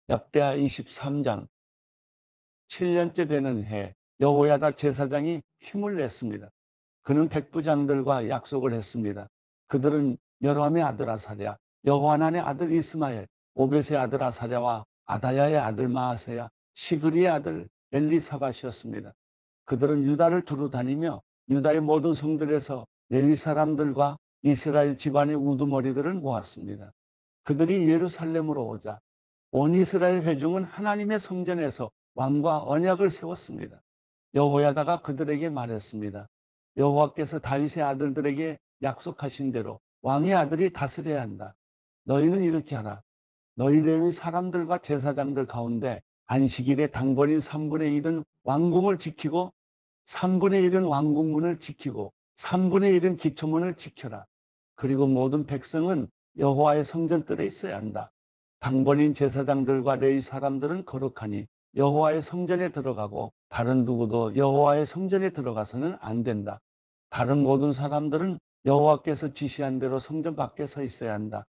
역대하 23장 7년째 되는 해 여호야다 제사장이 힘을 냈습니다. 그는 백부장들과 약속을 했습니다. 그들은 여로함의 아들 아사랴, 여호하난의 아들 이스마엘, 오벳의 아들 아사랴와 아다야의 아들 마아세야, 시그리의 아들 엘리사밧이었습니다. 그들은 유다를 두루 다니며 유다의 모든 성들에서 레위 사람들과 이스라엘 집안의 우두머리들을 모았습니다. 그들이 예루살렘으로 오자 온 이스라엘 회중은 하나님의 성전에서 왕과 언약을 세웠습니다. 여호야다가 그들에게 말했습니다. 여호와께서 다윗의 아들들에게 약속하신 대로 왕의 아들이 다스려야 한다. 너희는 이렇게 하라. 너희 레위 사람들과 제사장들 가운데 안식일에 당번인 3분의 1은 왕궁을 지키고 3분의 1은 왕궁문을 지키고 3분의 1은 기초문을 지켜라. 그리고 모든 백성은 여호와의 성전뜰에 있어야 한다. 당번인 제사장들과 레위 사람들은 거룩하니 여호와의 성전에 들어가고 다른 누구도 여호와의 성전에 들어가서는 안 된다. 다른 모든 사람들은 여호와께서 지시한 대로 성전 밖에 서 있어야 한다.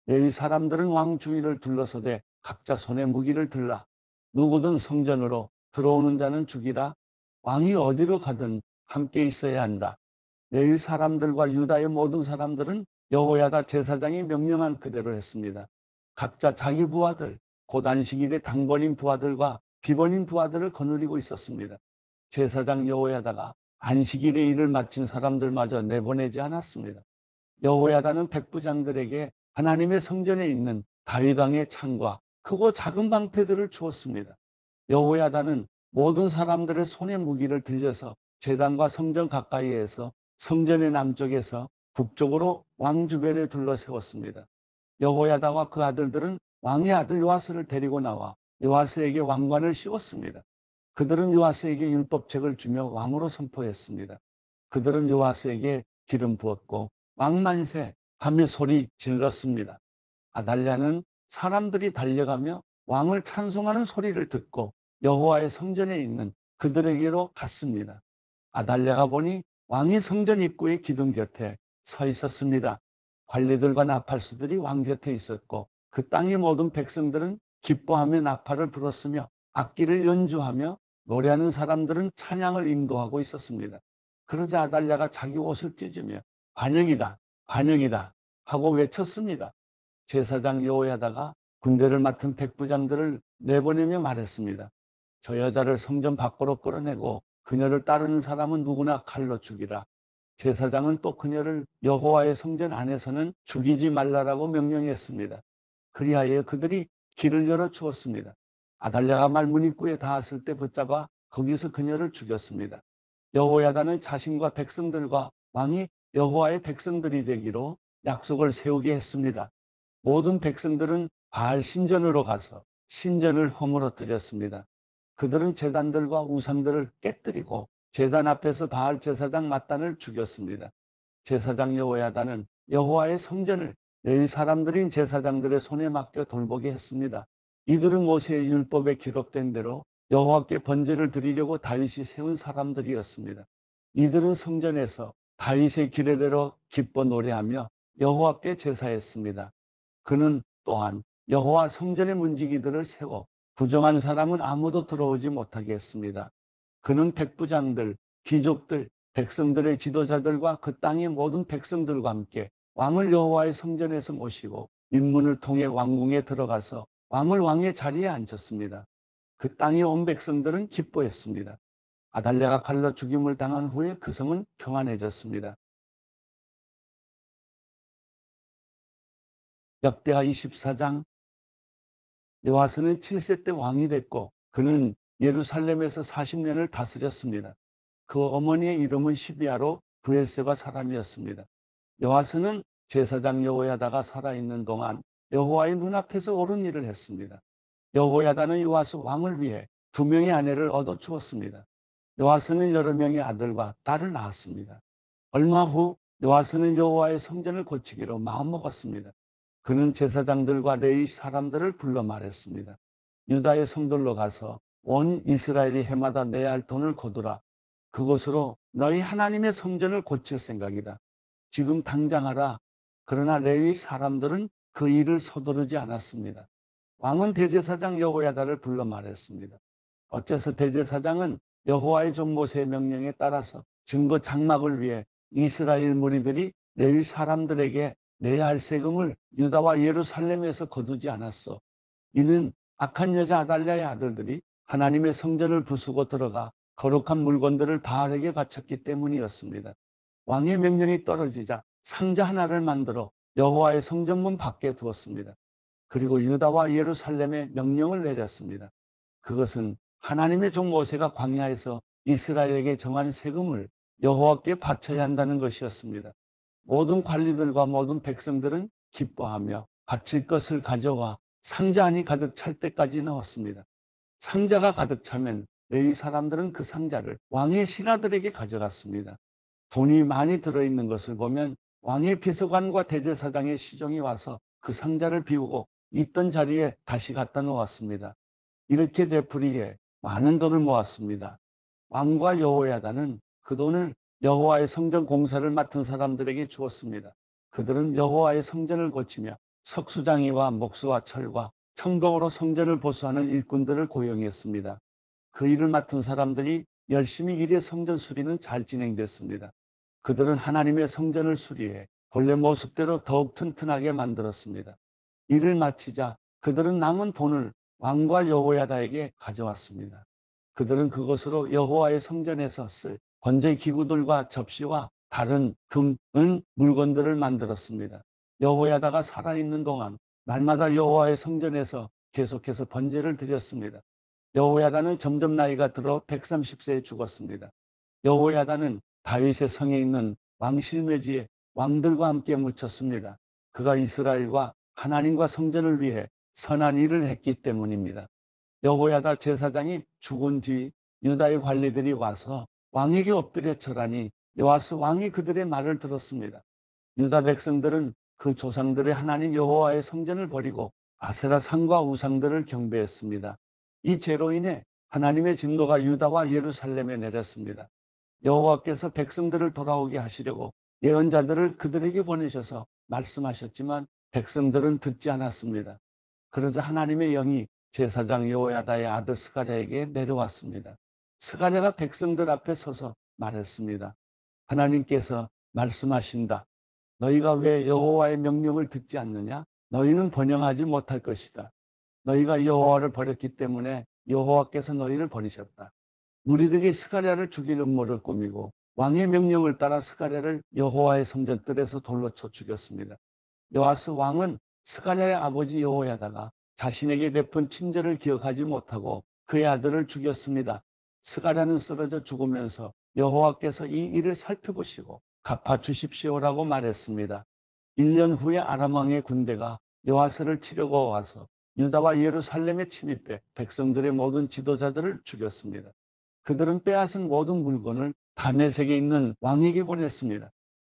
레위 사람들은 왕 주위를 둘러서되 각자 손에 무기를 들라. 누구든 성전으로 들어오는 자는 죽이라. 왕이 어디로 가든 함께 있어야 한다. 레위 사람들과 유다의 모든 사람들은 여호야다 제사장이 명령한 그대로 했습니다. 각자 자기 부하들, 곧 안식일의 당번인 부하들과 비번인 부하들을 거느리고 있었습니다. 제사장 여호야다가 안식일의 일을 마친 사람들마저 내보내지 않았습니다. 여호야다는 백부장들에게 하나님의 성전에 있는 다윗 왕의 창과 크고 작은 방패들을 주었습니다. 여호야다는 모든 사람들의 손에 무기를 들려서 제단과 성전 가까이에서 성전의 남쪽에서 북쪽으로 왕 주변에 둘러 세웠습니다. 여호야다와 그 아들들은 왕의 아들 요아스를 데리고 나와 요아스에게 왕관을 씌웠습니다. 그들은 요아스에게 율법책을 주며 왕으로 선포했습니다. 그들은 요아스에게 기름 부었고 왕만세 하며 소리 질렀습니다. 아달랴는 사람들이 달려가며 왕을 찬송하는 소리를 듣고 여호와의 성전에 있는 그들에게로 갔습니다. 아달랴가 보니 왕이 성전 입구의 기둥 곁에 서 있었습니다. 관리들과 나팔수들이 왕 곁에 있었고 그 땅의 모든 백성들은 기뻐하며 나팔을 불었으며 악기를 연주하며 노래하는 사람들은 찬양을 인도하고 있었습니다. 그러자 아달랴가 자기 옷을 찢으며 반역이다, 반역이다 하고 외쳤습니다. 제사장 여호야다가 군대를 맡은 백부장들을 내보내며 말했습니다. 저 여자를 성전 밖으로 끌어내고 그녀를 따르는 사람은 누구나 칼로 죽이라. 제사장은 또 그녀를 여호와의 성전 안에서는 죽이지 말라라고 명령했습니다. 그리하여 그들이 길을 열어 주었습니다. 아달랴가 말문 입구에 닿았을 때 붙잡아 거기서 그녀를 죽였습니다. 여호야다는 자신과 백성들과 왕이 여호와의 백성들이 되기로 약속을 세우게 했습니다. 모든 백성들은 바알 신전으로 가서 신전을 허물어뜨렸습니다. 그들은 제단들과 우상들을 깨뜨리고 제단 앞에서 바알 제사장 mat단을 죽였습니다. 제사장 여호야다는 여호와의 성전을 레위 사람들인 제사장들의 손에 맡겨 돌보게 했습니다. 이들은 모세의 율법에 기록된 대로 여호와께 번제를 드리려고 다윗이 세운 사람들이었습니다. 이들은 성전에서 다윗의 규례대로 기뻐 노래하며 여호와께 제사했습니다. 그는 또한 여호와 성전의 문지기들을 세워 부정한 사람은 아무도 들어오지 못하게 했습니다. 그는 백부장들, 귀족들, 백성들의 지도자들과 그 땅의 모든 백성들과 함께 왕을 여호와의 성전에서 모시고 인문을 통해 왕궁에 들어가서 왕을 왕의 자리에 앉혔습니다. 그 땅의 온 백성들은 기뻐했습니다. 아달랴가 칼로 죽임을 당한 후에 그 성은 평안해졌습니다. 역대하 24장 요아스는 7세 때 왕이 됐고 그는 예루살렘에서 40년을 다스렸습니다. 그 어머니의 이름은 시비아로 브엘세바 사람이었습니다. 요아스는 제사장 여호야다가 살아있는 동안 여호와의 눈앞에서 옳은 일을 했습니다. 여호야다는 요아스 왕을 위해 2명의 아내를 얻어 주었습니다. 요아스는 여러 명의 아들과 딸을 낳았습니다. 얼마 후 요아스는 여호와의 성전을 고치기로 마음먹었습니다. 그는 제사장들과 레위 사람들을 불러 말했습니다. 유다의 성들로 가서 온 이스라엘이 해마다 내야 할 돈을 거두라. 그것으로 너희 하나님의 성전을 고칠 생각이다. 지금 당장 하라. 그러나 레위 사람들은 그 일을 서두르지 않았습니다. 왕은 대제사장 여호야다를 불러 말했습니다. 어째서 대제사장은 여호와의 종 모세의 명령에 따라서 증거 장막을 위해 이스라엘 무리들이 레위 사람들에게 내야 할 세금을 유다와 예루살렘에서 거두지 않았어. 이는 악한 여자 아달랴의 아들들이 하나님의 성전을 부수고 들어가 거룩한 물건들을 바알에게 바쳤기 때문이었습니다. 왕의 명령이 떨어지자 상자 하나를 만들어 여호와의 성전문 밖에 두었습니다. 그리고 유다와 예루살렘에 명령을 내렸습니다. 그것은 하나님의 종 모세가 광야에서 이스라엘에게 정한 세금을 여호와께 바쳐야 한다는 것이었습니다. 모든 관리들과 모든 백성들은 기뻐하며 바칠 것을 가져와 상자 안이 가득 찰 때까지 넣었습니다. 상자가 가득 차면 레위 사람들은 그 상자를 왕의 신하들에게 가져갔습니다. 돈이 많이 들어있는 것을 보면 왕의 비서관과 대제사장의 시종이 와서 그 상자를 비우고 있던 자리에 다시 갖다 놓았습니다. 이렇게 되풀이해 많은 돈을 모았습니다. 왕과 여호야다는 그 돈을 여호와의 성전 공사를 맡은 사람들에게 주었습니다. 그들은 여호와의 성전을 고치며 석수장이와 목수와 철과 청동으로 성전을 보수하는 일꾼들을 고용했습니다. 그 일을 맡은 사람들이 열심히 일해 성전 수리는 잘 진행됐습니다. 그들은 하나님의 성전을 수리해 본래 모습대로 더욱 튼튼하게 만들었습니다. 일을 마치자 그들은 남은 돈을 왕과 여호야다에게 가져왔습니다. 그들은 그것으로 여호와의 성전에서 쓸 번제 기구들과 접시와 다른 금, 은 물건들을 만들었습니다. 여호야다가 살아있는 동안 날마다 여호와의 성전에서 계속해서 번제를 드렸습니다. 여호야다는 점점 나이가 들어 130세에 죽었습니다. 여호야다는 다윗의 성에 있는 왕실매지에 왕들과 함께 묻혔습니다. 그가 이스라엘과 하나님과 성전을 위해 선한 일을 했기 때문입니다. 여호야다 제사장이 죽은 뒤 유다의 관리들이 와서 왕에게 엎드려 절하니 요아스 왕이 그들의 말을 들었습니다. 유다 백성들은 그 조상들의 하나님 여호와의 성전을 버리고 아세라 상과 우상들을 경배했습니다. 이 죄로 인해 하나님의 진노가 유다와 예루살렘에 내렸습니다. 여호와께서 백성들을 돌아오게 하시려고 예언자들을 그들에게 보내셔서 말씀하셨지만 백성들은 듣지 않았습니다. 그러자 하나님의 영이 제사장 여호야다의 아들 스가랴에게 내려왔습니다. 스가랴가 백성들 앞에 서서 말했습니다. 하나님께서 말씀하신다. 너희가 왜 여호와의 명령을 듣지 않느냐? 너희는 번영하지 못할 것이다. 너희가 여호와를 버렸기 때문에 여호와께서 너희를 버리셨다. 무리들이 스가랴를 죽일 음모를 꾸미고 왕의 명령을 따라 스가랴를 여호와의 성전뜰에서 돌로 쳐 죽였습니다. 요아스 왕은 스가랴의 아버지 여호야다가 자신에게 베푼 친절을 기억하지 못하고 그의 아들을 죽였습니다. 스가랴는 쓰러져 죽으면서 여호와께서 이 일을 살펴보시고 갚아주십시오라고 말했습니다. 1년 후에 아람 왕의 군대가 요아스를 치려고 와서 유다와 예루살렘에 침입해 백성들의 모든 지도자들을 죽였습니다. 그들은 빼앗은 모든 물건을 다메섹에 있는 왕에게 보냈습니다.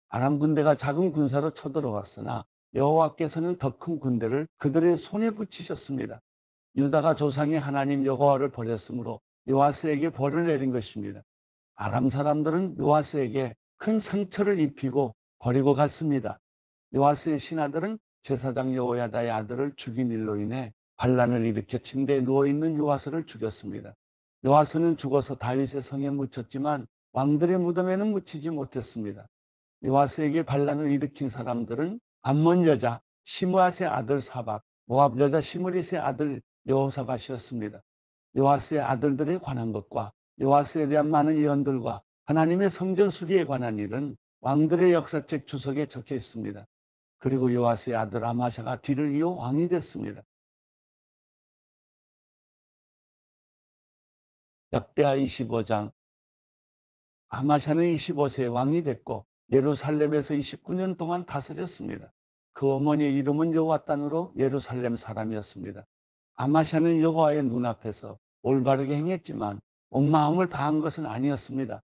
아람 군대가 작은 군사로 쳐들어왔으나 여호와께서는 더 큰 군대를 그들의 손에 붙이셨습니다. 유다가 조상의 하나님 여호와를 버렸으므로 요아스에게 벌을 내린 것입니다. 아람 사람들은 요아스에게 큰 상처를 입히고 버리고 갔습니다. 요아스의 신하들은 제사장 여호야다의 아들을 죽인 일로 인해 반란을 일으켜 침대에 누워있는 요아스를 죽였습니다. 요아스는 죽어서 다윗의 성에 묻혔지만 왕들의 무덤에는 묻히지 못했습니다. 요아스에게 반란을 일으킨 사람들은 암몬 여자 시므앗의 아들 사박, 모압 여자 시므릿의 아들 여호사밧이었습니다. 요아스의 아들들에 관한 것과 요아스에 대한 많은 예언들과 하나님의 성전 수리에 관한 일은 왕들의 역사책 주석에 적혀 있습니다. 그리고 요아스의 아들 아마샤가 뒤를 이어 왕이 됐습니다. 역대하 25장. 아마샤는 25세에 왕이 됐고 예루살렘에서 29년 동안 다스렸습니다. 그 어머니의 이름은 여호와단으로 예루살렘 사람이었습니다. 아마샤는 여호와의 눈앞에서 올바르게 행했지만 온 마음을 다한 것은 아니었습니다.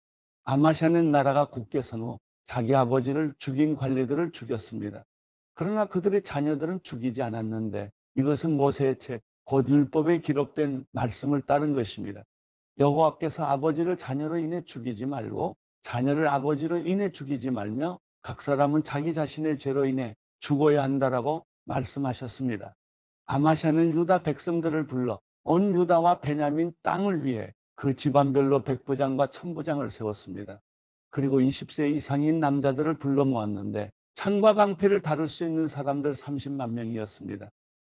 아마샤는 나라가 굳게 선 후 자기 아버지를 죽인 관리들을 죽였습니다. 그러나 그들의 자녀들은 죽이지 않았는데 이것은 모세의 책 곧 율법에 기록된 말씀을 따른 것입니다. 여호와께서 아버지를 자녀로 인해 죽이지 말고 자녀를 아버지로 인해 죽이지 말며 각 사람은 자기 자신의 죄로 인해 죽어야 한다라고 말씀하셨습니다. 아마샤는 유다 백성들을 불러 온 유다와 베냐민 땅을 위해 그 집안별로 백부장과 천부장을 세웠습니다. 그리고 20세 이상인 남자들을 불러 모았는데 창과 방패를 다룰 수 있는 사람들 30만 명이었습니다.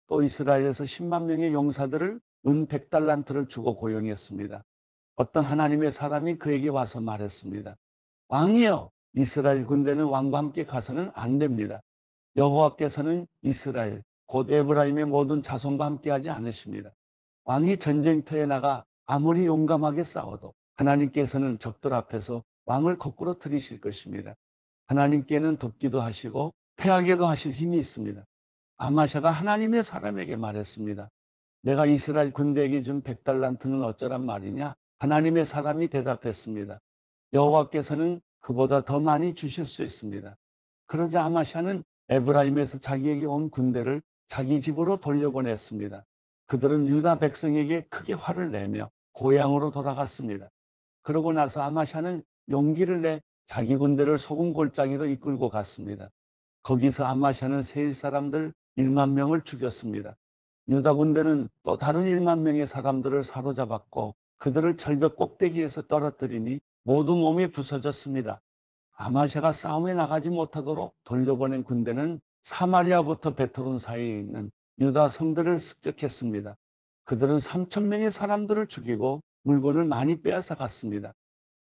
또 이스라엘에서 10만 명의 용사들을 은 100달란트를 주고 고용했습니다. 어떤 하나님의 사람이 그에게 와서 말했습니다. 왕이여, 이스라엘 군대는 왕과 함께 가서는 안 됩니다. 여호와께서는 이스라엘, 곧 에브라임의 모든 자손과 함께하지 않으십니다. 왕이 전쟁터에 나가 아무리 용감하게 싸워도 하나님께서는 적들 앞에서 왕을 거꾸로 들이실 것입니다. 하나님께는 돕기도 하시고 패하게도 하실 힘이 있습니다. 아마샤가 하나님의 사람에게 말했습니다. 내가 이스라엘 군대에게 준 100달란트는 어쩌란 말이냐? 하나님의 사람이 대답했습니다. 여호와께서는 그보다 더 많이 주실 수 있습니다. 그러자 아마샤는 에브라임에서 자기에게 온 군대를 자기 집으로 돌려보냈습니다. 그들은 유다 백성에게 크게 화를 내며 고향으로 돌아갔습니다. 그러고 나서 아마샤는 용기를 내 자기 군대를 소금 골짜기로 이끌고 갔습니다. 거기서 아마샤는 세일 사람들 1만 명을 죽였습니다. 유다 군대는 또 다른 1만 명의 사람들을 사로잡았고 그들을 절벽 꼭대기에서 떨어뜨리니 모두 몸이 부서졌습니다. 아마샤가 싸움에 나가지 못하도록 돌려보낸 군대는 사마리아부터 베트론 사이에 있는 유다 성들을 습격했습니다. 그들은 3천 명의 사람들을 죽이고 물건을 많이 빼앗아 갔습니다.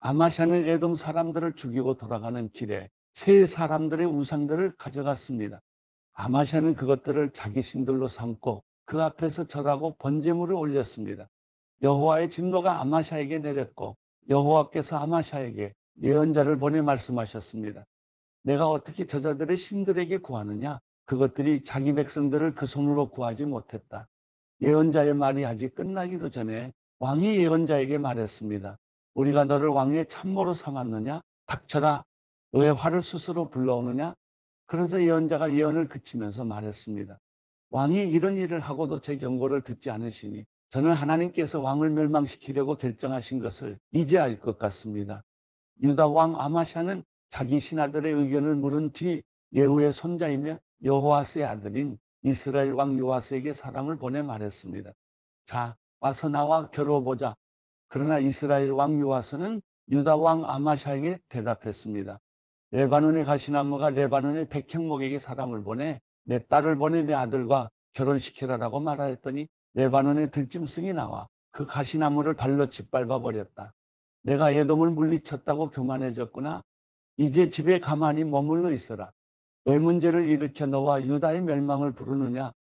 아마샤는 에돔 사람들을 죽이고 돌아가는 길에 세 사람들의 우상들을 가져갔습니다. 아마샤는 그것들을 자기 신들로 삼고 그 앞에서 절하고 번제물을 올렸습니다. 여호와의 진노가 아마샤에게 내렸고 여호와께서 아마샤에게 예언자를 보내 말씀하셨습니다. 내가 어떻게 저자들의 신들에게 구하느냐? 그것들이 자기 백성들을 그 손으로 구하지 못했다. 예언자의 말이 아직 끝나기도 전에 왕이 예언자에게 말했습니다. 우리가 너를 왕의 참모로 삼았느냐? 닥쳐라. 너의 화를 스스로 불러오느냐? 그러자 예언자가 예언을 그치면서 말했습니다. 왕이 이런 일을 하고도 제 경고를 듣지 않으시니 저는 하나님께서 왕을 멸망시키려고 결정하신 것을 이제 알 것 같습니다. 유다 왕 아마샤는 자기 신하들의 의견을 물은 뒤 예후의 손자이며 여호아스의 아들인 이스라엘 왕 요아스에게 사람을 보내 말했습니다. 자, 와서 나와 겨뤄보자. 그러나 이스라엘 왕 요아스는 유다 왕 아마샤에게 대답했습니다. 레바논의 가시나무가 레바논의 백향목에게 사람을 보내 내 딸을 보내 내 아들과 결혼시키라라고 말하였더니 레바논의 들짐승이 나와 그 가시나무를 발로 짓밟아 버렸다. 내가 에돔을 물리쳤다고 교만해졌구나. 이제 집에 가만히 머물러 있어라. 왜 문제를 일으켜 너와 유다의 멸망을 부르느냐?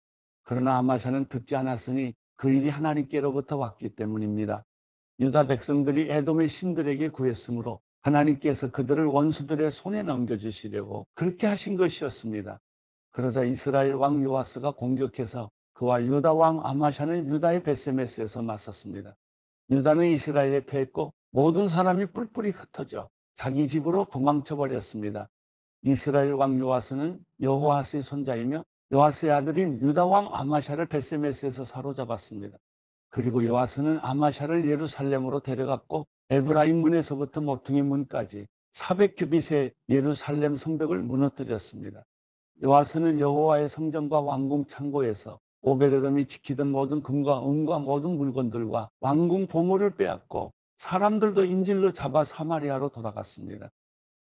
그러나 아마샤는 듣지 않았으니 그 일이 하나님께로부터 왔기 때문입니다. 유다 백성들이 에돔의 신들에게 구했으므로 하나님께서 그들을 원수들의 손에 넘겨주시려고 그렇게 하신 것이었습니다. 그러자 이스라엘 왕 요아스가 공격해서 그와 유다 왕 아마샤는 유다의 베세메스에서 맞섰습니다. 유다는 이스라엘에 패했고 모든 사람이 뿔뿔이 흩어져 자기 집으로 도망쳐 버렸습니다. 이스라엘 왕 요아스는 여호아스의 손자이며 요아스의 아들인 유다 왕 아마샤를 베세메스에서 사로잡았습니다. 그리고 요아스는 아마샤를 예루살렘으로 데려갔고 에브라임 문에서부터 모퉁이 문까지 400규빗의 예루살렘 성벽을 무너뜨렸습니다. 요아스는 여호와의 성전과 왕궁 창고에서 오베데돔이 지키던 모든 금과 은과 모든 물건들과 왕궁 보물을 빼앗고 사람들도 인질로 잡아 사마리아로 돌아갔습니다.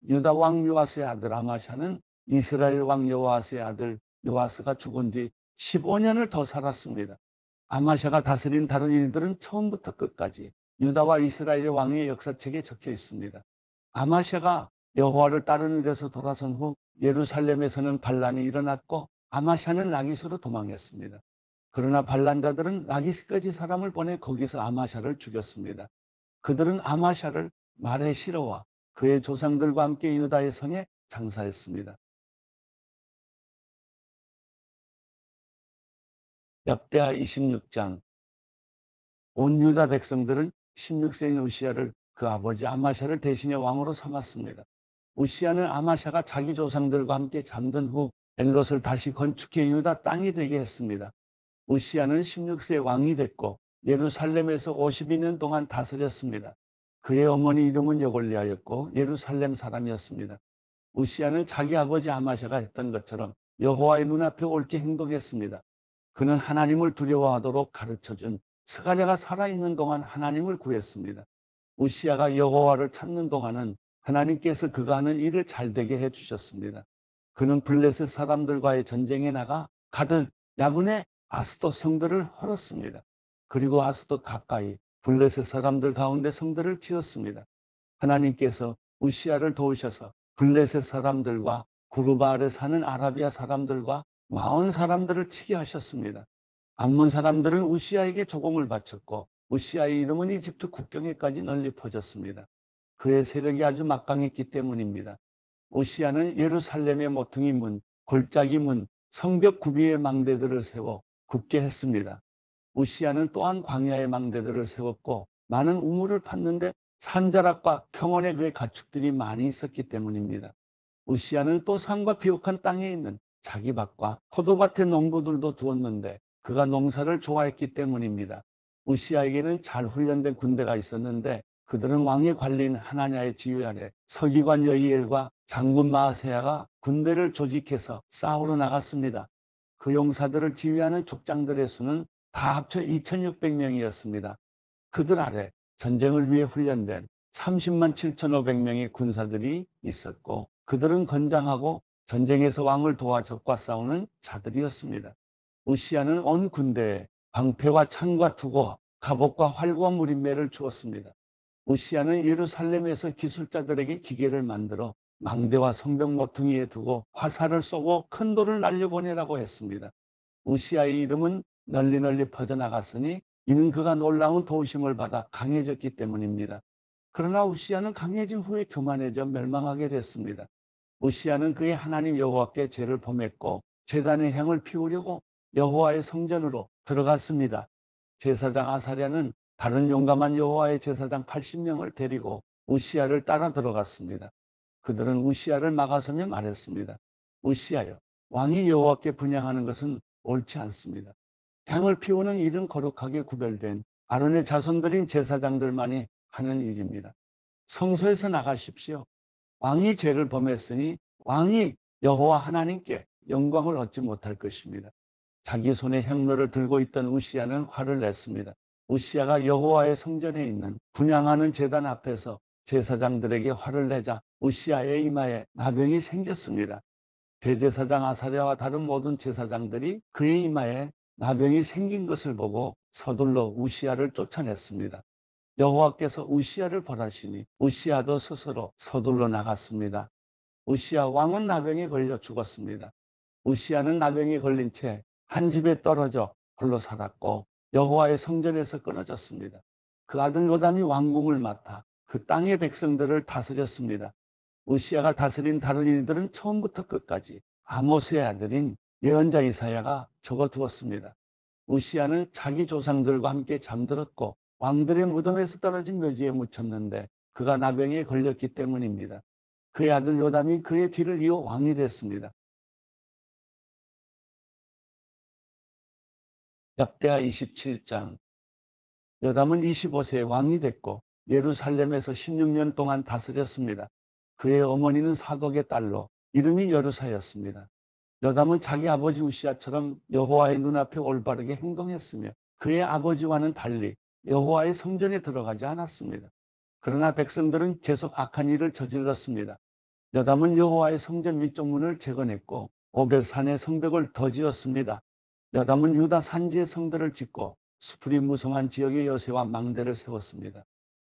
유다 왕 요아스의 아들 아마샤는 이스라엘 왕 여호아스의 아들 요아스가 죽은 뒤 15년을 더 살았습니다. 아마샤가 다스린 다른 일들은 처음부터 끝까지 유다와 이스라엘의 왕의 역사책에 적혀 있습니다. 아마샤가 여호와를 따르는 데서 돌아선 후 예루살렘에서는 반란이 일어났고 아마샤는 라기스로 도망했습니다. 그러나 반란자들은 라기스까지 사람을 보내 거기서 아마샤를 죽였습니다. 그들은 아마샤를 말에 실어와 그의 조상들과 함께 유다의 성에 장사했습니다. 역대하 26장. 온 유다 백성들은 16세인 우시야를 그 아버지 아마샤를 대신해 왕으로 삼았습니다. 우시야는 아마샤가 자기 조상들과 함께 잠든 후 엘롯을 다시 건축해 유다 땅이 되게 했습니다. 우시야는 16세 왕이 됐고 예루살렘에서 52년 동안 다스렸습니다. 그의 어머니 이름은 여골리아였고 예루살렘 사람이었습니다. 우시야는 자기 아버지 아마샤가 했던 것처럼 여호와의 눈앞에 옳게 행동했습니다. 그는 하나님을 두려워하도록 가르쳐준 스가랴가 살아있는 동안 하나님을 구했습니다. 우시야가 여호와를 찾는 동안은 하나님께서 그가 하는 일을 잘되게 해주셨습니다. 그는 블레셋 사람들과의 전쟁에 나가 가득 야군의 아스돗 성들을 헐었습니다. 그리고 아스돗 가까이 블레셋 사람들 가운데 성들을 지었습니다. 하나님께서 우시야를 도우셔서 블레셋 사람들과 구르바알에 사는 아라비아 사람들과 마온 사람들을 치게 하셨습니다. 암몬 사람들은 우시야에게 조공을 바쳤고 우시야의 이름은 이집트 국경에까지 널리 퍼졌습니다. 그의 세력이 아주 막강했기 때문입니다. 우시야는 예루살렘의 모퉁이 문, 골짜기 문, 성벽 구비의 망대들을 세워 굳게 했습니다. 우시야는 또한 광야의 망대들을 세웠고 많은 우물을 팠는데 산자락과 평원에 그의 가축들이 많이 있었기 때문입니다. 우시야는 또 산과 비옥한 땅에 있는 자기 밭과 포도밭의 농부들도 두었는데 그가 농사를 좋아했기 때문입니다. 우시야에게는 잘 훈련된 군대가 있었는데 그들은 왕의 관리인 하나냐의 지휘 아래 서기관 여이엘과 장군 마아세야가 군대를 조직해서 싸우러 나갔습니다. 그 용사들을 지휘하는 족장들의 수는 다 합쳐 2600명이었습니다. 그들 아래 전쟁을 위해 훈련된 30만 7,500명의 군사들이 있었고 그들은 건장하고 전쟁에서 왕을 도와 적과 싸우는 자들이었습니다. 우시야는 온 군대에 방패와 창과 투고, 갑옷과 활과 무림매를 주었습니다. 우시야는 예루살렘에서 기술자들에게 기계를 만들어 망대와 성벽 모퉁이에 두고 화살을 쏘고 큰 돌을 날려보내라고 했습니다. 우시야의 이름은 널리 퍼져나갔으니 이는 그가 놀라운 도우심을 받아 강해졌기 때문입니다. 그러나 우시야는 강해진 후에 교만해져 멸망하게 됐습니다. 우시야는 그의 하나님 여호와께 죄를 범했고 제단의 향을 피우려고 여호와의 성전으로 들어갔습니다. 제사장 아사랴는 다른 용감한 여호와의 제사장 80명을 데리고 우시야를 따라 들어갔습니다. 그들은 우시야를 막아서며 말했습니다. 우시야여, 왕이 여호와께 분향하는 것은 옳지 않습니다. 향을 피우는 일은 거룩하게 구별된 아론의 자손들인 제사장들만이 하는 일입니다. 성소에서 나가십시오. 왕이 죄를 범했으니 왕이 여호와 하나님께 영광을 얻지 못할 것입니다. 자기 손에 향로를 들고 있던 우시야는 화를 냈습니다. 우시야가 여호와의 성전에 있는 분향하는 제단 앞에서 제사장들에게 화를 내자 우시야의 이마에 나병이 생겼습니다. 대제사장 아사랴와 다른 모든 제사장들이 그의 이마에 나병이 생긴 것을 보고 서둘러 우시야를 쫓아냈습니다. 여호와께서 우시야를 벌하시니 우시야도 스스로 서둘러 나갔습니다. 우시야 왕은 나병에 걸려 죽었습니다. 우시야는 나병에 걸린 채 한 집에 떨어져 홀로 살았고 여호와의 성전에서 끊어졌습니다. 그 아들 요담이 왕궁을 맡아 그 땅의 백성들을 다스렸습니다. 우시야가 다스린 다른 일들은 처음부터 끝까지 아모스의 아들인 예언자 이사야가 적어두었습니다. 우시야는 자기 조상들과 함께 잠들었고 왕들의 무덤에서 떨어진 묘지에 묻혔는데 그가 나병에 걸렸기 때문입니다. 그의 아들 요담이 그의 뒤를 이어 왕이 됐습니다. 역대하 27장. 요담은 25세에 왕이 됐고 예루살렘에서 16년 동안 다스렸습니다. 그의 어머니는 사독의 딸로 이름이 여루사였습니다. 요담은 자기 아버지 우시야처럼 여호와의 눈앞에 올바르게 행동했으며 그의 아버지와는 달리 여호와의 성전에 들어가지 않았습니다. 그러나 백성들은 계속 악한 일을 저질렀습니다. 요담은 여호와의 성전 위쪽 문을 재건했고 오벳산의 성벽을 더 지었습니다. 요담은 유다 산지의 성들을 짓고 수풀이 무성한 지역의 여세와 망대를 세웠습니다.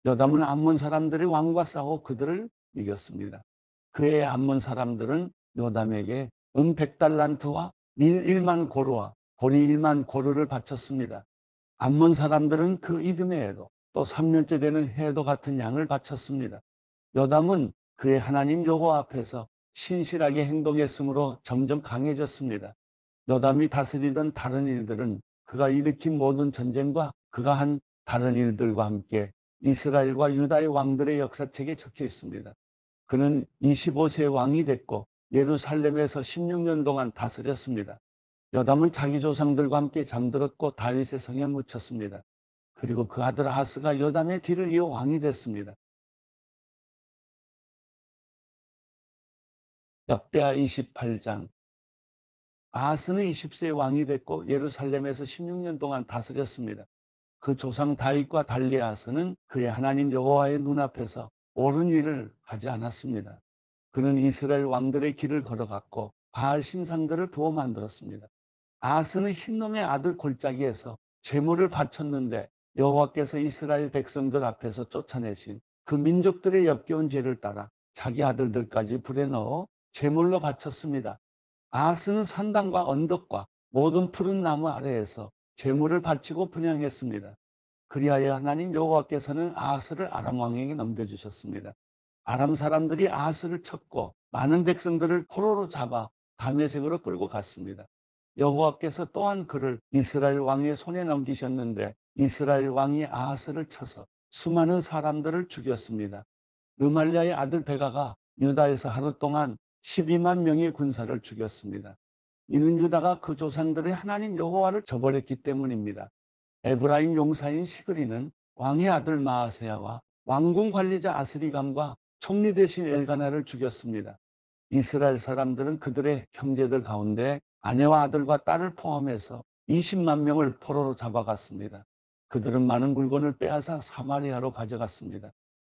요담은 암몬 사람들이 왕과 싸워 그들을 이겼습니다. 그의 암몬 사람들은 요담에게 100달란트와 밀 1만 고루와 보리 1만 고루를 바쳤습니다. 암몬 사람들은 그 이듬해에도 또 3년째 되는 해도 같은 양을 바쳤습니다. 요담은 그의 하나님 여호와 앞에서 신실하게 행동했으므로 점점 강해졌습니다. 요담이 다스리던 다른 일들은 그가 일으킨 모든 전쟁과 그가 한 다른 일들과 함께 이스라엘과 유다의 왕들의 역사책에 적혀 있습니다. 그는 25세 왕이 됐고 예루살렘에서 16년 동안 다스렸습니다. 요담은 자기 조상들과 함께 잠들었고 다윗의 성에 묻혔습니다. 그리고 그 아들 아하스가 요담의 뒤를 이어 왕이 됐습니다. 역대하 28장. 아하스는 20세 왕이 됐고 예루살렘에서 16년 동안 다스렸습니다. 그 조상 다윗과 달리 아하스는 그의 하나님 여호와의 눈앞에서 옳은 일을 하지 않았습니다. 그는 이스라엘 왕들의 길을 걸어갔고 바알 신상들을 부어 만들었습니다. 아하스는 흰놈의 아들 골짜기에서 제물을 바쳤는데 여호와께서 이스라엘 백성들 앞에서 쫓아내신 그 민족들의 역겨운 죄를 따라 자기 아들들까지 불에 넣어 제물로 바쳤습니다. 아하스는 산당과 언덕과 모든 푸른 나무 아래에서 제물을 바치고 분향했습니다. 그리하여 하나님 여호와께서는 아하스를 아람 왕에게 넘겨주셨습니다. 아람 사람들이 아하스를 쳤고 많은 백성들을 포로로 잡아 다메섹으로 끌고 갔습니다. 여호와께서 또한 그를 이스라엘 왕의 손에 넘기셨는데 이스라엘 왕이 아하스를 쳐서 수많은 사람들을 죽였습니다. 르말리아의 아들 베가가 유다에서 하루 동안 12만 명의 군사를 죽였습니다. 이는 유다가 그 조상들의 하나님 여호와를 저버렸기 때문입니다. 에브라임 용사인 시그리는 왕의 아들 마아세야와 왕궁 관리자 아스리감과 총리 대신 엘가나를 죽였습니다. 이스라엘 사람들은 그들의 형제들 가운데 아내와 아들과 딸을 포함해서 20만 명을 포로로 잡아갔습니다. 그들은 많은 물건을 빼앗아 사마리아로 가져갔습니다.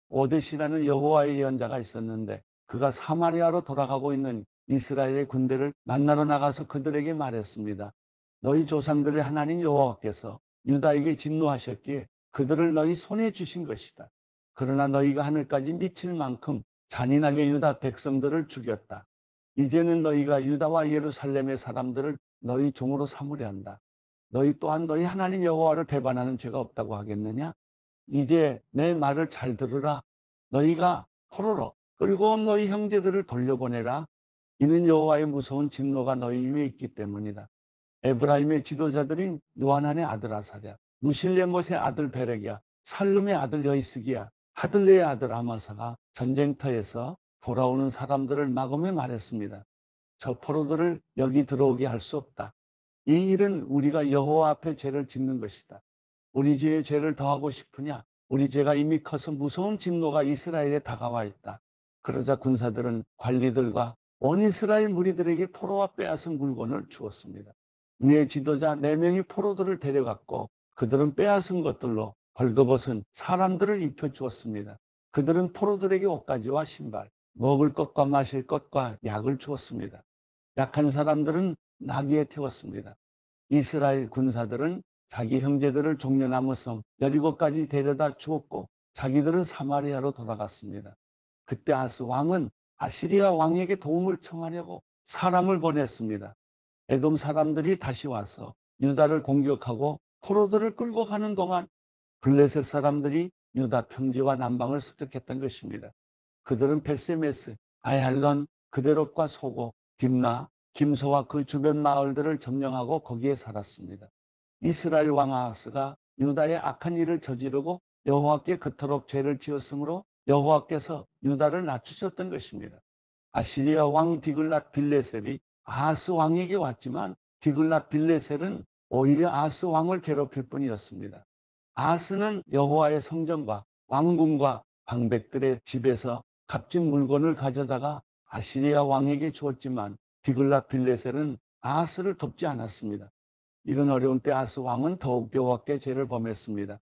오데시라는 여호와의 예언자가 있었는데 그가 사마리아로 돌아가고 있는 이스라엘의 군대를 만나러 나가서 그들에게 말했습니다. 너희 조상들의 하나님 여호와께서 유다에게 진노하셨기에 그들을 너희 손에 주신 것이다. 그러나 너희가 하늘까지 미칠 만큼 잔인하게 유다 백성들을 죽였다. 이제는 너희가 유다와 예루살렘의 사람들을 너희 종으로 삼으려 한다. 너희 또한 너희 하나님 여호와를 배반하는 죄가 없다고 하겠느냐? 이제 내 말을 잘 들으라. 너희가 포로로 끌고 온 너희 형제들을 돌려보내라. 이는 여호와의 무서운 진노가 너희 위에 있기 때문이다. 에브라임의 지도자들인 요하난의 아들 아사랴, 무실레못의 아들 베렉이야, 살룸의 아들 여이스기야, 하들레의 아들 아마사가 전쟁터에서 돌아오는 사람들을 막으며 말했습니다. 저 포로들을 여기 들어오게 할 수 없다. 이 일은 우리가 여호와 앞에 죄를 짓는 것이다. 우리 죄에 죄를 더하고 싶으냐? 우리 죄가 이미 커서 무서운 진노가 이스라엘에 다가와 있다. 그러자 군사들은 관리들과 온 이스라엘 무리들에게 포로와 빼앗은 물건을 주었습니다. 위의 지도자 4명이 포로들을 데려갔고 그들은 빼앗은 것들로 벌거벗은 사람들을 입혀주었습니다. 그들은 포로들에게 옷가지와 신발, 먹을 것과 마실 것과 약을 주었습니다. 약한 사람들은 나귀에 태웠습니다. 이스라엘 군사들은 자기 형제들을 종려나무 성 여리고까지 데려다 주었고 자기들은 사마리아로 돌아갔습니다. 그때 아스 왕은 아시리아 왕에게 도움을 청하려고 사람을 보냈습니다. 에돔 사람들이 다시 와서 유다를 공격하고 포로들을 끌고 가는 동안 블레셋 사람들이 유다 평지와 남방을 습격했던 것입니다. 그들은 벳세메스, 아얄론, 그데롯과 소고, 딥나, 김소와 그 주변 마을들을 점령하고 거기에 살았습니다. 이스라엘 왕 아하스가 유다의 악한 일을 저지르고 여호와께 그토록 죄를 지었으므로 여호와께서 유다를 낮추셨던 것입니다. 아시리아 왕 디글랏 빌레셀이 아하스 왕에게 왔지만 디글랏 빌레셀은 오히려 아하스 왕을 괴롭힐 뿐이었습니다. 아하스는 여호와의 성전과 왕궁과 방백들의 집에서 값진 물건을 가져다가 아시리아 왕에게 주었지만 디글랏 빌레셀은 아하스를 돕지 않았습니다. 이런 어려운 때 아하스 왕은 더욱 여호와께 죄를 범했습니다.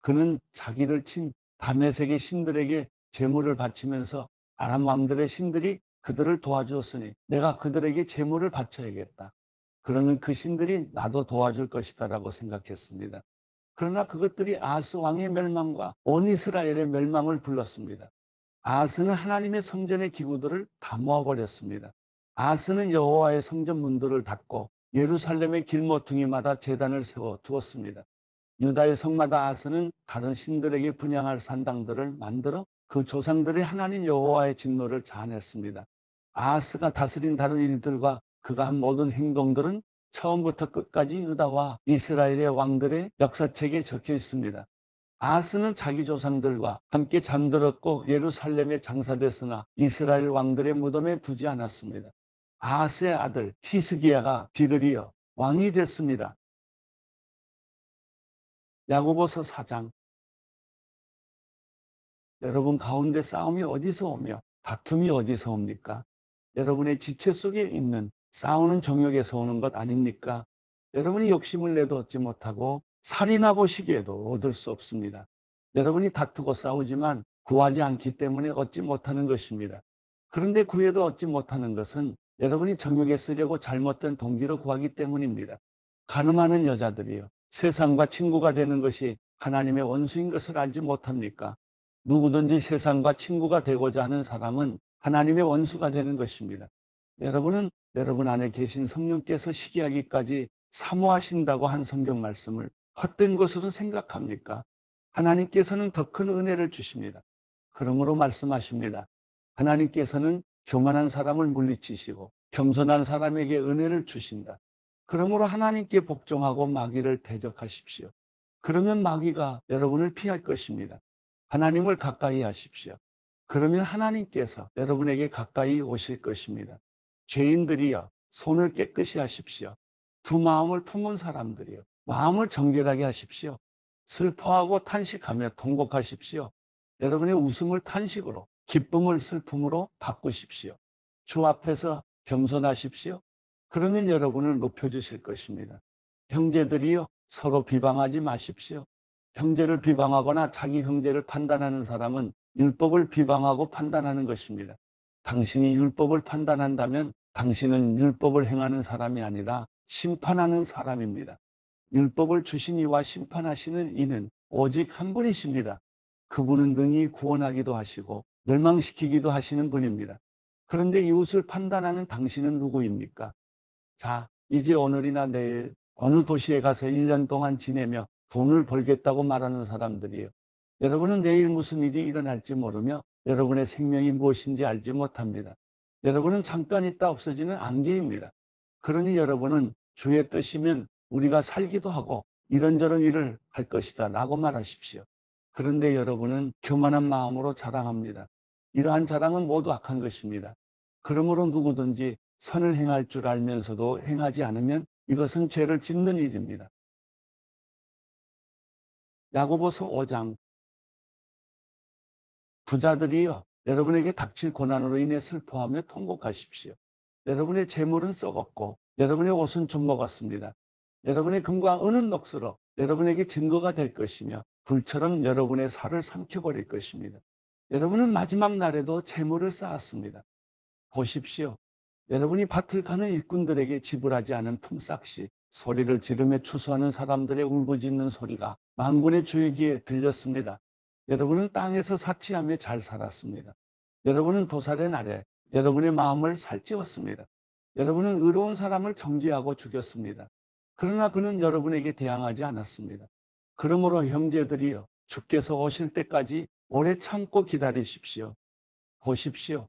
그는 자기를 친 다메섹의 신들에게 제물을 바치면서 아람 왕들의 신들이 그들을 도와주었으니 내가 그들에게 제물을 바쳐야겠다. 그러면 그 신들이 나도 도와줄 것이다라고 생각했습니다. 그러나 그것들이 아하스 왕의 멸망과 온 이스라엘의 멸망을 불렀습니다. 아하스는 하나님의 성전의 기구들을 다 모아버렸습니다. 아하스는 여호와의 성전 문들을 닫고 예루살렘의 길모퉁이마다 제단을 세워 두었습니다. 유다의 성마다 아하스는 다른 신들에게 분향할 산당들을 만들어 그 조상들의 하나님 여호와의 진노를 자아냈습니다. 아하스가 다스린 다른 일들과 그가 한 모든 행동들은 처음부터 끝까지 유다와 이스라엘의 왕들의 역사책에 적혀 있습니다. 아하스는 자기 조상들과 함께 잠들었고 예루살렘에 장사됐으나 이스라엘 왕들의 무덤에 두지 않았습니다. 아하스의 아들 히스기야가 뒤를 이어 왕이 됐습니다. 야고보서 4장. 여러분 가운데 싸움이 어디서 오며 다툼이 어디서 옵니까? 여러분의 지체 속에 있는 싸우는 정욕에서 오는 것 아닙니까? 여러분이 욕심을 내도 얻지 못하고 살인하고 시기에도 얻을 수 없습니다. 여러분이 다투고 싸우지만 구하지 않기 때문에 얻지 못하는 것입니다. 그런데 구해도 얻지 못하는 것은 여러분이 정욕에 쓰려고 잘못된 동기로 구하기 때문입니다. 가늠하는 여자들이요, 세상과 친구가 되는 것이 하나님의 원수인 것을 알지 못합니까? 누구든지 세상과 친구가 되고자 하는 사람은 하나님의 원수가 되는 것입니다. 여러분은 여러분 안에 계신 성령께서 시기하기까지 사모하신다고 한 성경 말씀을 헛된 것으로 생각합니까? 하나님께서는 더 큰 은혜를 주십니다. 그러므로 말씀하십니다. 하나님께서는 교만한 사람을 물리치시고 겸손한 사람에게 은혜를 주신다. 그러므로 하나님께 복종하고 마귀를 대적하십시오. 그러면 마귀가 여러분을 피할 것입니다. 하나님을 가까이 하십시오. 그러면 하나님께서 여러분에게 가까이 오실 것입니다. 죄인들이여, 손을 깨끗이 하십시오. 두 마음을 품은 사람들이여, 마음을 정결하게 하십시오. 슬퍼하고 탄식하며 통곡하십시오. 여러분의 웃음을 탄식으로, 기쁨을 슬픔으로 바꾸십시오. 주 앞에서 겸손하십시오. 그러면 여러분을 높여주실 것입니다. 형제들이여, 서로 비방하지 마십시오. 형제를 비방하거나 자기 형제를 판단하는 사람은 율법을 비방하고 판단하는 것입니다. 당신이 율법을 판단한다면 당신은 율법을 행하는 사람이 아니라 심판하는 사람입니다. 율법을 주신 이와 심판하시는 이는 오직 한 분이십니다. 그분은 능히 구원하기도 하시고 멸망시키기도 하시는 분입니다. 그런데 이웃을 판단하는 당신은 누구입니까? 자, 이제 오늘이나 내일 어느 도시에 가서 1년 동안 지내며 돈을 벌겠다고 말하는 사람들이에요. 여러분은 내일 무슨 일이 일어날지 모르며 여러분의 생명이 무엇인지 알지 못합니다. 여러분은 잠깐 있다 없어지는 안개입니다. 그러니 여러분은 주의 뜻이면 우리가 살기도 하고 이런저런 일을 할 것이다 라고 말하십시오. 그런데 여러분은 교만한 마음으로 자랑합니다. 이러한 자랑은 모두 악한 것입니다. 그러므로 누구든지 선을 행할 줄 알면서도 행하지 않으면 이것은 죄를 짓는 일입니다. 야고보서 5장. 부자들이여, 여러분에게 닥칠 고난으로 인해 슬퍼하며 통곡하십시오. 여러분의 재물은 썩었고 여러분의 옷은 좀 먹었습니다. 여러분의 금과 은은 녹슬어 여러분에게 증거가 될 것이며 불처럼 여러분의 살을 삼켜버릴 것입니다. 여러분은 마지막 날에도 재물을 쌓았습니다. 보십시오. 여러분이 밭을 가는 일꾼들에게 지불하지 않은 품삯이 소리를 지르며 추수하는 사람들의 울부짖는 소리가 만군의 주의 귀에 들렸습니다. 여러분은 땅에서 사치하며 잘 살았습니다. 여러분은 도살의 날에 여러분의 마음을 살찌웠습니다. 여러분은 의로운 사람을 정죄하고 죽였습니다. 그러나 그는 여러분에게 대항하지 않았습니다. 그러므로 형제들이여, 주께서 오실 때까지 오래 참고 기다리십시오. 보십시오.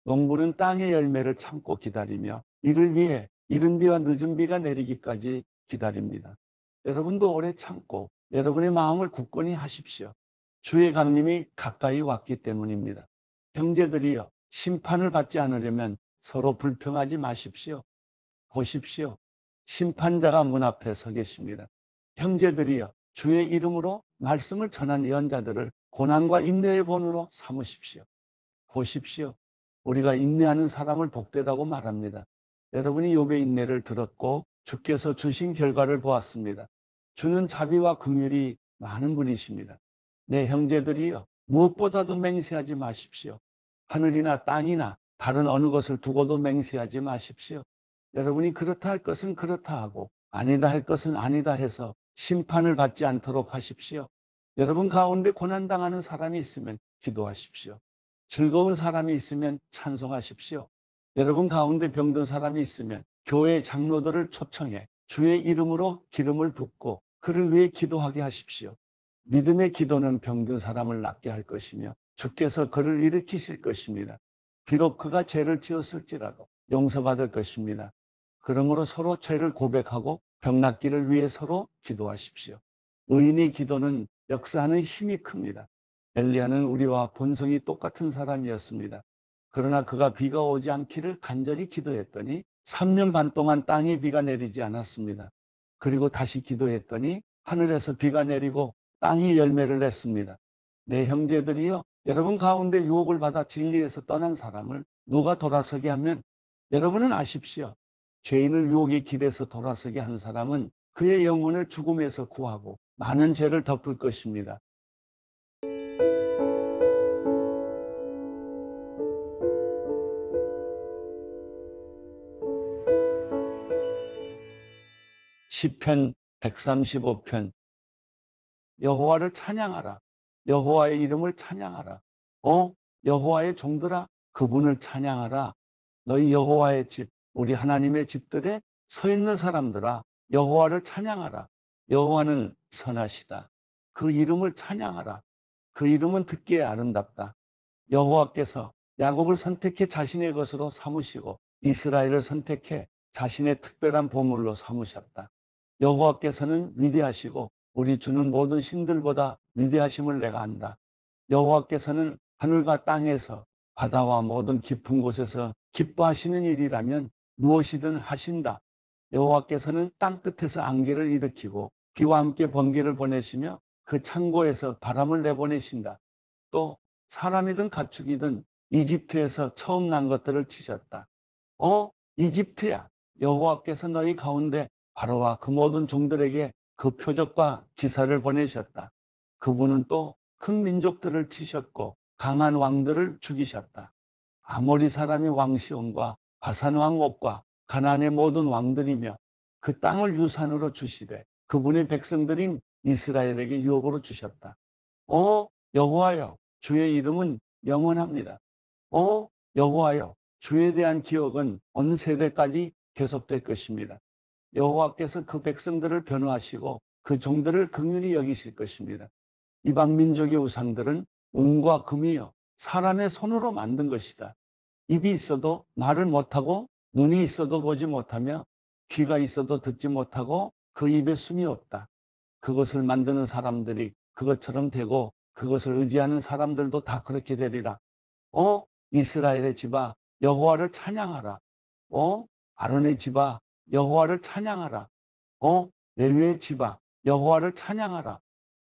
농부는 땅의 열매를 참고 기다리며 이를 위해 이른 비와 늦은 비가 내리기까지 기다립니다. 여러분도 오래 참고 여러분의 마음을 굳건히 하십시오. 주의 강림이 가까이 왔기 때문입니다. 형제들이여, 심판을 받지 않으려면 서로 불평하지 마십시오. 보십시오. 심판자가 문 앞에 서 계십니다. 형제들이여, 주의 이름으로 말씀을 전한 예언자들을 고난과 인내의 본으로 삼으십시오. 보십시오. 우리가 인내하는 사람을 복되다고 말합니다. 여러분이 욥의 인내를 들었고 주께서 주신 결과를 보았습니다. 주는 자비와 긍휼이 많은 분이십니다. 내 형제들이여, 무엇보다도 맹세하지 마십시오. 하늘이나 땅이나 다른 어느 것을 두고도 맹세하지 마십시오. 여러분이 그렇다 할 것은 그렇다 하고 아니다 할 것은 아니다 해서 심판을 받지 않도록 하십시오. 여러분 가운데 고난당하는 사람이 있으면 기도하십시오. 즐거운 사람이 있으면 찬송하십시오. 여러분 가운데 병든 사람이 있으면 교회 장로들을 초청해 주의 이름으로 기름을 붓고 그를 위해 기도하게 하십시오. 믿음의 기도는 병든 사람을 낫게 할 것이며 주께서 그를 일으키실 것입니다. 비록 그가 죄를 지었을지라도 용서받을 것입니다. 그러므로 서로 죄를 고백하고 병 낫기를 위해 서로 기도하십시오. 의인의 기도는 역사하는 힘이 큽니다. 엘리야는 우리와 본성이 똑같은 사람이었습니다. 그러나 그가 비가 오지 않기를 간절히 기도했더니 3년 반 동안 땅에 비가 내리지 않았습니다. 그리고 다시 기도했더니 하늘에서 비가 내리고 땅이 열매를 냈습니다. 내 형제들이여, 여러분 가운데 유혹을 받아 진리에서 떠난 사람을 누가 돌아서게 하면 여러분은 아십시오. 죄인을 유혹의 길에서 돌아서게 한 사람은 그의 영혼을 죽음에서 구하고 많은 죄를 덮을 것입니다. 시편 135편. 여호와를 찬양하라. 여호와의 이름을 찬양하라. 여호와의 종들아, 그분을 찬양하라. 너희 여호와의 집, 우리 하나님의 집들에 서 있는 사람들아, 여호와를 찬양하라. 여호와는 선하시다. 그 이름을 찬양하라. 그 이름은 듣기에 아름답다. 여호와께서 야곱을 선택해 자신의 것으로 삼으시고 이스라엘을 선택해 자신의 특별한 보물로 삼으셨다. 여호와께서는 위대하시고 우리 주는 모든 신들보다 위대하심을 내가 안다. 여호와께서는 하늘과 땅에서 바다와 모든 깊은 곳에서 기뻐하시는 일이라면 무엇이든 하신다. 여호와께서는 땅 끝에서 안개를 일으키고 비와 함께 번개를 보내시며 그 창고에서 바람을 내보내신다. 또 사람이든 가축이든 이집트에서 처음 난 것들을 치셨다. 이집트야, 여호와께서 너희 가운데 바로와 그 모든 종들에게 그 표적과 기사를 보내셨다. 그분은 또 큰 민족들을 치셨고 강한 왕들을 죽이셨다. 아모리 사람의 왕 시온과 바산 왕 옥과 가나안의 모든 왕들이며 그 땅을 유산으로 주시되 그분의 백성들인 이스라엘에게 유업으로 주셨다. 여호와여, 주의 이름은 영원합니다. 여호와여, 주에 대한 기억은 온 세대까지 계속될 것입니다. 여호와께서 그 백성들을 변호하시고 그 종들을 긍휼히 여기실 것입니다. 이방 민족의 우상들은 은과 금이요 사람의 손으로 만든 것이다. 입이 있어도 말을 못하고 눈이 있어도 보지 못하며 귀가 있어도 듣지 못하고 그 입에 숨이 없다. 그것을 만드는 사람들이 그것처럼 되고 그것을 의지하는 사람들도 다 그렇게 되리라. 이스라엘의 집아, 여호와를 찬양하라. 아론의 집아, 여호와를 찬양하라. 레위의 집아, 여호와를 찬양하라.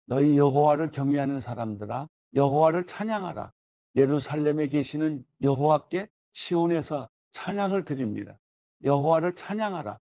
너희 여호와를 경외하는 사람들아, 여호와를 찬양하라. 예루살렘에 계시는 여호와께 시온에서 찬양을 드립니다. 여호와를 찬양하라.